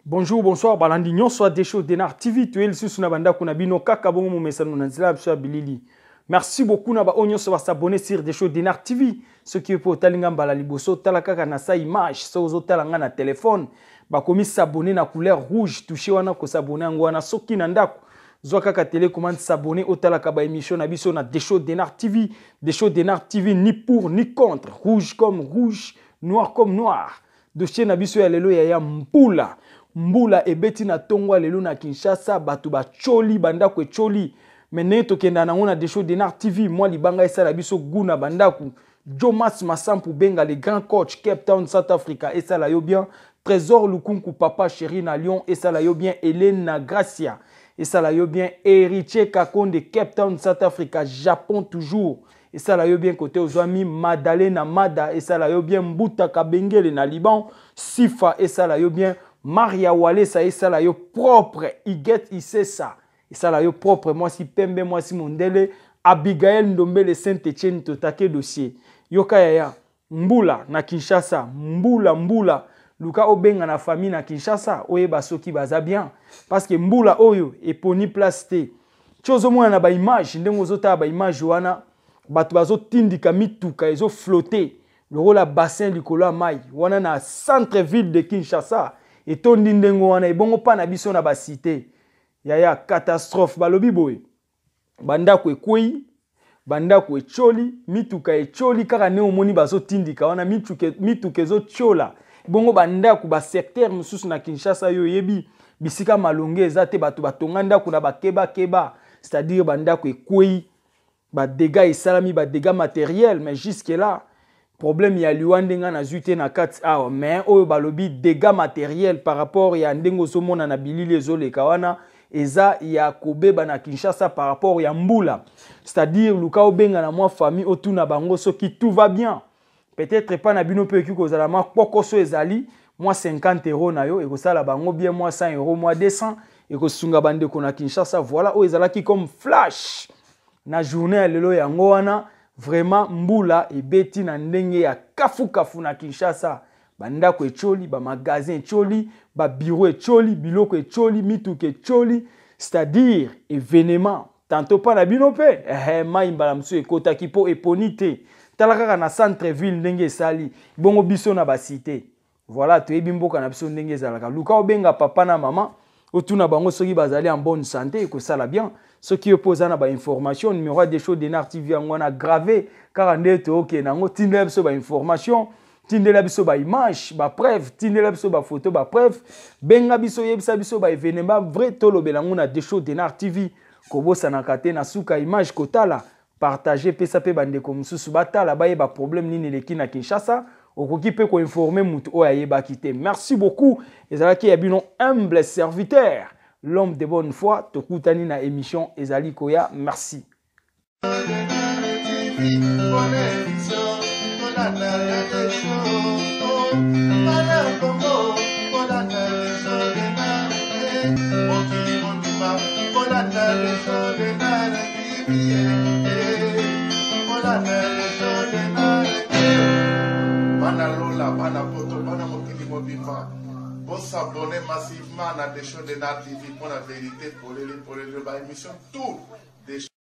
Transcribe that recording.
Bonjour, bonsoir, balandinyo, soit des choses d'Enar TV, tu es le sous na banda kuna bino kaka bongo mo message na nzela bso bilili. Merci beaucoup na ba onyo so s'abonner sur des choses d'Enar TV. Ce qui est pour talinga mbala liboso tala kaka na sa image, so zo talanga na téléphone, ba komi s'abonner na couleur rouge, toucher wana ko s'abonner ngwana soki na ndako. Zo kaka télécommande s'abonner au talaka ba émission na biso na des choses d'Enar TV, des choses d'Enar TV ni pour ni contre, rouge comme rouge, noir comme noir. Dossier na biso ya lelo ya mpula. Mbula ebeti na tongwa lelo na Kinshasa batu ba choli bandako choli mene tokenda na ngona des choses d'Enar TV moi libanga esala biso guna bandaku Jomas Masampu benga le grand coach Cape Town South Africa esala yo bien Trésor Lukunku papa chéri na Lyon esala yo bien Elena Gracia esala yo bien Héritier Kakonde Cape Town South Africa Japon toujours esala yo bien côté ozwami Madalena Mada esala yo bien Mbuta Kabengele na Liban Sifa esala yo bien Maria Wale ça et ça là yo propre Iget isse ça et ça là yo propre moi si Pembe moi si Mondele Abigail Ndombele Saint-Etienne totake dossier yoka ya Mbula na Kinshasa Mbula Luka obenga na famille na Kinshasa oyeba soki baza bien parce que Mbula oyo eponi place te chozo mwana na ba image ndengo zota ba image wana batu bazo tindika mituka ezo flotter le rôle à bassin likolo mai wana na centre ville de Kinshasa et ton dindengo wana ebongo pa na biso na ba cité ya catastrophe balobi boy bandako ekwei bandako echoli mituka echoli kaka ne omoni bazo tindika wana mituka ezo chola bongo bandako ba secteur mususu na Kinshasa yo yebi bisika malonge ezate batu batonga ndako na bakeba c'est-à-dire bandako ekwei ba dégâts esalami ba dégâts matériels mais jusque là problème ya liwandenga na zuite na kati awa mais oyo balobi dégâts matériels par rapport ya ndengo somona na bilili ezoleka wana eza ya kobeba na Kinshasa par rapport ya mbula c'est-à-dire luka obenga na moi famille otuna bango soki tout va bien peut-être pas na bino pe ki kozala ma pokoso ezali moi 50 € na yo ekosala bango bien moi 100 € moi 200 ekosunga bande ko na Kinshasa voilà o ezalaki comme flash na journée ya lelo yango wana vraiment mbula ebeti na ndenge ya kafu na Kinshasa bandako echoli ba magasin echoli ba bureau echoli biloko echoli mituke echoli c'est-à-dire événement tantôt pas na bino pe mai mbala msu ekotaki po eponite talaka na centre ville ndenge sali bongo biso na ba cité voilà to ebimboka na biso ndenge zalaka luka obenga papa na mama otuna bango soki bazali en bonne santé ko sala bien ce qui oppose na ba information numéro des choses d'Enar TV ngona gravé car ndete OK nango tindela biso ba information tindela biso ba image ba preuve tindela biso ba photo ba preuve benga biso yebisa biso ba événement vrai tolobela ngona des choses d'Enar TV ko bosa na kate na suka image kotala partager pesa pe bande ko mususu batala ba yeba problème nini leki na Kinshasa okoki pe ko informer mutu o ayeba kité merci beaucoup ezalaki ya bino humble serviteur l'homme de bonne foi tokutani na émission ezali koya merci Pour s'abonner massivement à des choses d'Enar TV pour la vérité, pour les émissions, tout.